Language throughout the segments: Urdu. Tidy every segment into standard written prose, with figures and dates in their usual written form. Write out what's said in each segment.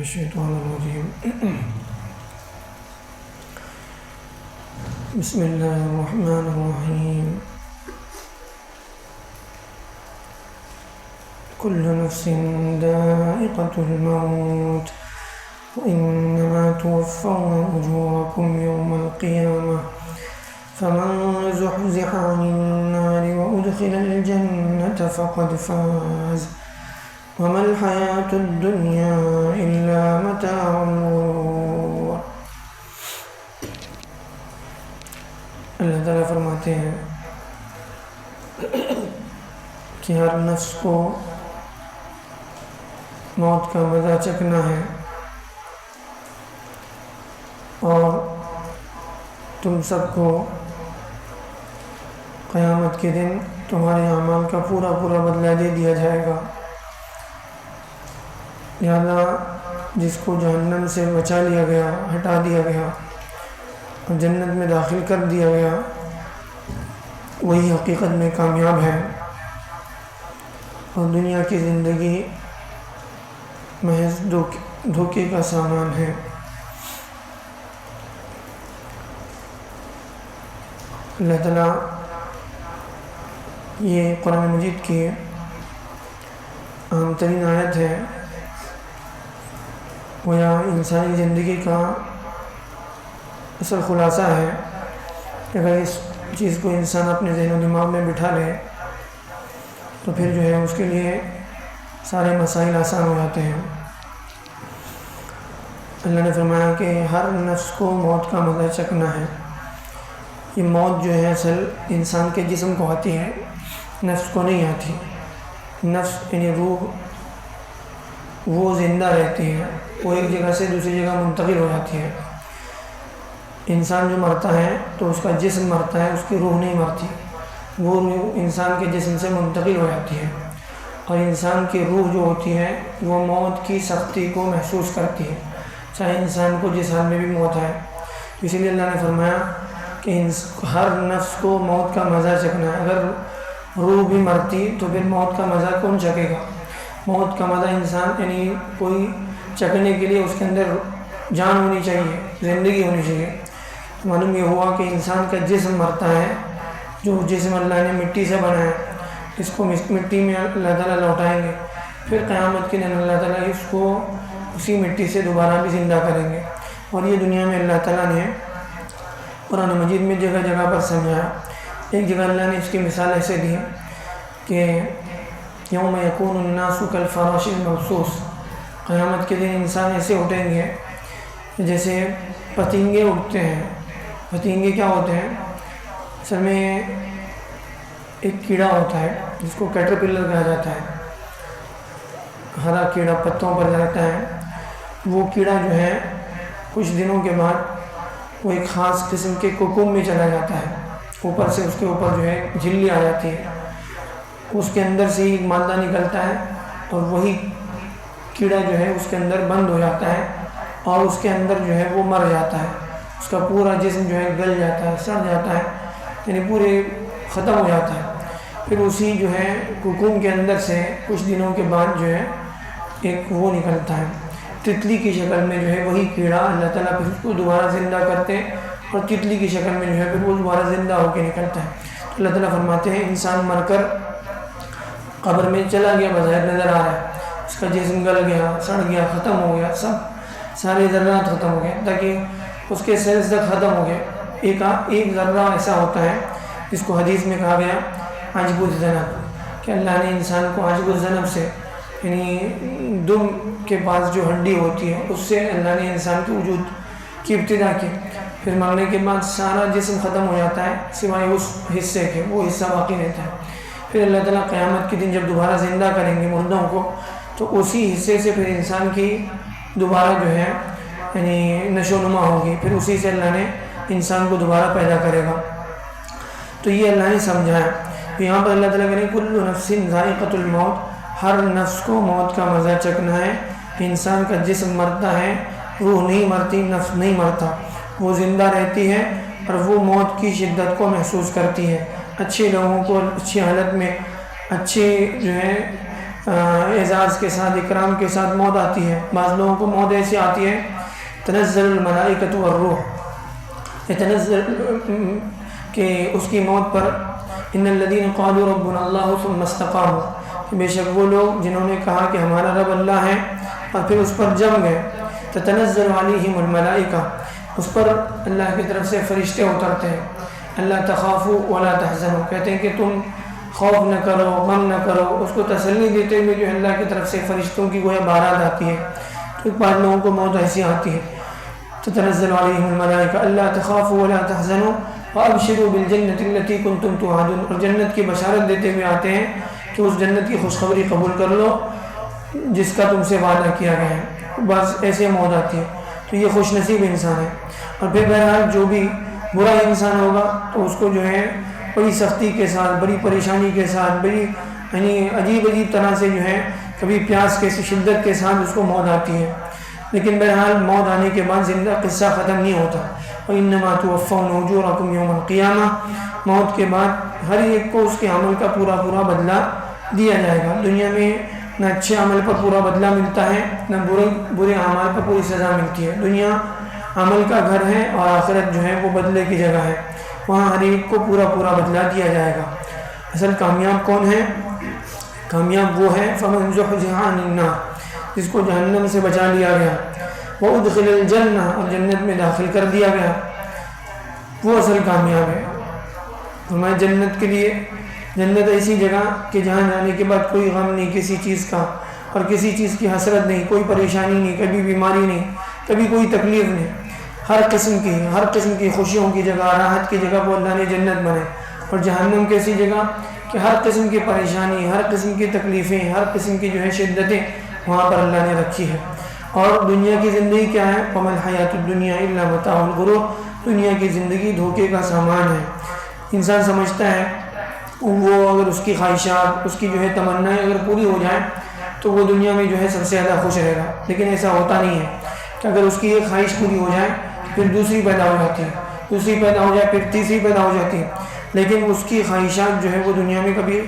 الشيطان الرجيم بسم الله الرحمن الرحيم كل نفس ذائقة الموت وإنما توفون أجوركم يوم القيامة فمن زحزح عن النار وأدخل الجنة فقد فاز وما الحياة الدنيا إلا متاع الغرور۔ اللہ تعالیٰ فرماتے ہیں کہ ہر نفس کو موت کا مزہ چکھنا ہے اور تم سب کو قیامت کے دن تمہارے اعمال کا پورا بدلہ دے دیا جائے گا۔ لہذا جس کو جہنم سے بچا لیا گیا، ہٹا دیا گیا اور جنت میں داخل کر دیا گیا، وہی حقیقت میں کامیاب ہے، اور دنیا کی زندگی محض دھوکے کا سامان ہے۔ اللہ تعالیٰ یہ قرآن مجید کی اہم ترین آیت ہے، وہ یا انسانی زندگی کا اصل خلاصہ ہے کہ اگر اس چیز کو انسان اپنے ذہن و دماغ میں بٹھا لے تو پھر جو ہے اس کے لیے سارے مسائل آسان ہو جاتے ہیں۔ اللہ نے فرمایا کہ ہر نفس کو موت کا مزہ چکھنا ہے۔ یہ موت جو ہے اصل انسان کے جسم کو آتی ہے، نفس کو نہیں آتی۔ نفس یعنی روح وہ زندہ رہتی ہے، وہ ایک جگہ سے دوسری جگہ منتقل ہو جاتی ہے۔ انسان جو مرتا ہے تو اس کا جسم مرتا ہے، اس کی روح نہیں مرتی، وہ روح انسان کے جسم سے منتقل ہو جاتی ہے، اور انسان کی روح جو ہوتی ہے وہ موت کی سختی کو محسوس کرتی ہے، چاہے انسان کو جس حال میں بھی موت آئے۔ اسی لیے اللہ نے فرمایا کہ ہر نفس کو موت کا مزہ چکھنا ہے۔ اگر روح بھی مرتی تو پھر موت کا مزہ کون چکھے گا؟ موت کا مزہ انسان یعنی کوئی چکھنے کے لیے اس کے اندر جان ہونی چاہیے، زندگی ہونی چاہیے۔ معلوم یہ ہوا کہ انسان کا جسم مرتا ہے، جو جسم اللہ نے مٹی سے بنایا، اس کو مٹی میں اللہ تعالیٰ لوٹائیں گے، پھر قیامت کے دن اللہ تعالیٰ اس کو اسی مٹی سے دوبارہ بھی زندہ کریں گے۔ اور یہ دنیا میں اللہ تعالیٰ نے قرآن مجید میں جگہ جگہ پر سمجھایا۔ ایک جگہ اللہ نے اس کی مثال ایسے دی کہ یوم یکون الناس کالفراش المبثوث، قیامت کے دن انسان ایسے اٹھیں گے جیسے پتنگے اٹھتے ہیں۔ پتنگے کیا ہوتے ہیں؟ اصل میں ایک کیڑا ہوتا ہے جس کو کیٹرپلر کہا جاتا ہے، ہرا کیڑا پتوں پر رہتا ہے۔ وہ کیڑا جو ہے کچھ دنوں کے بعد وہ ایک خاص قسم کے کوکوم میں چلا جاتا ہے، اوپر سے اس کے اوپر جو ہے جھلی آ جاتی ہے، اس کے اندر سے ایک مادہ نکلتا ہے اور وہی کیڑا جو ہے اس کے اندر بند ہو جاتا ہے، اور اس کے اندر جو ہے وہ مر جاتا ہے، اس کا پورا جسم جو ہے گل جاتا ہے، سڑ جاتا ہے، یعنی پورے ختم ہو جاتا ہے۔ پھر اسی جو ہے کوکوم کے اندر سے کچھ دنوں کے بعد جو ہے ایک وہ نکلتا ہے تتلی کی شکل میں، جو ہے وہی کیڑا اللہ تعالیٰ پھر اس کو دوبارہ زندہ کرتے ہیں، اور تتلی کی شکل میں جو ہے پھر وہ دوبارہ زندہ ہو کے نکلتا ہے۔ اللہ تعالیٰ فرماتے ہیں انسان مر کر قبر میں چلا گیا، بظاہر نظر آ رہا ہے، اس کا جسم گل گیا، سڑ گیا، ختم ہو گیا، سارے ذرات ختم ہو گئے، تاکہ اس کے سیلز تک ختم ہو گئے۔ ایک ذرہ ایسا ہوتا ہے جس کو حدیث میں کہا گیا عجب الذنب، کہ اللہ نے انسان کو عجب الذنب سے، یعنی دم کے پاس جو ہڈی ہوتی ہے اس سے اللہ نے انسان کے وجود کی ابتدا کی۔ پھر مرنے کے بعد سارا جسم ختم ہو جاتا ہے سوائے اس حصے کے، وہ حصہ باقی رہتا ہے۔ پھر اللہ تعالیٰ قیامت کے دن جب دوبارہ زندہ کریں گے مردوں کو، تو اسی حصے سے پھر انسان کی دوبارہ جو ہے یعنی نشو و نما ہوگی، پھر اسی سے اللہ نے انسان کو دوبارہ پیدا کرے گا۔ تو یہ اللہ نے سمجھایا۔ یہاں پر اللہ تعالیٰ کہتے ہیں کل نفس ذائقۃ الموت، ہر نفس کو موت کا مزہ چکھنا ہے۔ انسان کا جسم مرتا ہے، روح نہیں مرتی، نفس نہیں مرتا، وہ زندہ رہتی ہے اور وہ موت کی شدت کو محسوس کرتی ہے۔ اچھے لوگوں کو اچھی حالت میں، اچھے جو ہے اعزاز کے ساتھ، اکرام کے ساتھ موت آتی ہے۔ بعض لوگوں کو موت ایسی آتی ہے تنزل الملائکۃ والروح، تنزل کہ اس کی موت پر ان الذین قالوا ربنا اللہ ثم استقاموا، بے شک وہ لوگ جنہوں نے کہا کہ ہمارا رب اللہ ہے اور پھر اس پر جم گئے، تتنزل علیہم الملائکہ، اس پر اللہ کی طرف سے فرشتے اترتے ہیں، اللہ تخافوا ولا تحزنوا، کہتے ہیں کہ تم خوف نہ کرو، غم نہ کرو، اس کو تسلی دیتے ہوئے جو اللہ کی طرف سے فرشتوں کی گویا بارات آتی ہے۔ تو بعض لوگوں کو موت ایسی آتی ہے، تتنزل علیہم الملائکہ اللہ تخافوا ولا تحزنوا وابشروا بالجنۃ التی کنتم توعدون، اور جنت کی بشارت دیتے ہوئے آتے ہیں کہ اس جنت کی خوشخبری قبول کر لو جس کا تم سے وعدہ کیا گیا ہے۔ بس ایسے موت آتی ہے، تو یہ خوش نصیب انسان ہے۔ اور پھر بہرحال جو بھی برا انسان ہوگا تو اس کو جو ہے بڑی سختی کے ساتھ، بڑی پریشانی کے ساتھ، بڑی عجیب طرح سے جو ہے کبھی پیاس کے شدت کے ساتھ اس کو موت آتی ہے، لیکن بہرحال موت آنے کے بعد زندہ قصہ ختم نہیں ہوتا۔ وَإِنَّمَا تُوَفَّوْنَ أُجُورَكُمْ يَوْمَ الْقِيَامَةِ، موت کے بعد ہر ایک کو اس کے عمل کا پورا بدلہ دیا جائے گا۔ دنیا میں نہ اچھے عمل پر پورا بدلہ ملتا ہے، نہ برے اعمال پر پوری سزا ملتی ہے۔ دنیا عمل کا گھر ہے اور آخرت جو ہے وہ بدلے کی جگہ ہے، وہاں ہر ایک کو پورا بدلہ دیا جائے گا۔ اصل کامیاب کون ہے؟ کامیاب وہ ہے فَمَنْ زُحْزِحَ عَنِ النَّارِ، جس کو جہنم سے بچا لیا گیا، وَأُدْخِلَ الْجَنَّةَ، اور جنت میں داخل کر دیا گیا، وہ اصل کامیاب ہے۔ ہمارے جنت کے لیے، جنت ایسی جگہ کہ جہاں جانے کے بعد کوئی غم نہیں کسی چیز کا، اور کسی چیز کی حسرت نہیں، کوئی پریشانی نہیں، کبھی بیماری نہیں، کبھی کوئی تکلیف نہیں، ہر قسم کی خوشیوں کی جگہ، راحت کی جگہ وہ اللہ نے جنت بنائے۔ اور جہنم کی ایسی جگہ کہ ہر قسم کی پریشانی، ہر قسم کی تکلیفیں، ہر قسم کی جو ہے شدتیں وہاں پر اللہ نے رکھی ہے۔ اور دنیا کی زندگی کیا ہے؟ وَمَا الْحَيَاةُ الدُّنْيَا إِلَّا مَتَاعُ الْغُرُورِ، دنیا کی زندگی دھوکے کا سامان ہے۔ انسان سمجھتا ہے وہ اگر اس کی خواہشات، اس کی جو ہے تمنائیں اگر پوری ہو جائیں تو وہ دنیا میں جو ہے سب سے زیادہ خوش رہے گا، لیکن ایسا ہوتا نہیں ہے کہ اگر اس کی ایک خواہش پوری ہو جائے پھر دوسری پیدا ہو جاتی ہے، دوسری پیدا ہو جائے پھر تیسری پیدا ہو جاتی ہے، لیکن اس کی خواہشات جو ہے وہ دنیا میں کبھی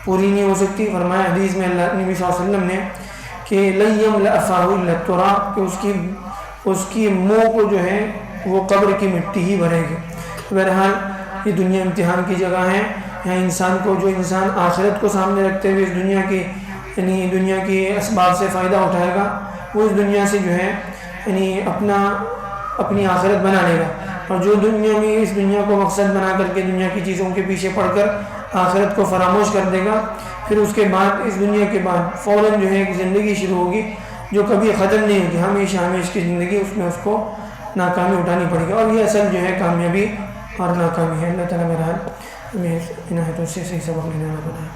پوری نہیں ہو سکتی۔ فرمایا حدیث میں اللہ نبی صلی اللہ علیہ وسلم نے کہ لَن يَمْلَأَ فَاهُ إِلَّا التُّرَابُ، کہ اس کی منہ کو جو ہے وہ قبر کی مٹی ہی بھرے گی۔ بہرحال یہ دنیا امتحان کی جگہ ہے، یہاں انسان کو، جو انسان آخرت کو سامنے رکھتے ہوئے اس دنیا کی دنیا کی اسباب سے فائدہ اٹھائے گا، وہ اس دنیا سے جو ہے اپنی آخرت بنا لے گا، اور جو دنیا میں اس دنیا کو مقصد بنا کر کے دنیا کی چیزوں کے پیچھے پڑ کر آخرت کو فراموش کر دے گا، پھر اس کے بعد اس دنیا کے بعد فوراً جو ہے ایک زندگی شروع ہوگی جو کبھی ختم نہیں ہوگی، ہمیشہ کی زندگی، اس میں اس کو ناکامی اٹھانی پڑے گی، اور یہ اصل جو ہے کامیابی اور ناکامی ہے۔ اللہ تعالیٰ بہرحال ہمیں عنایت سے صحیح سبق لینے والا بنائے۔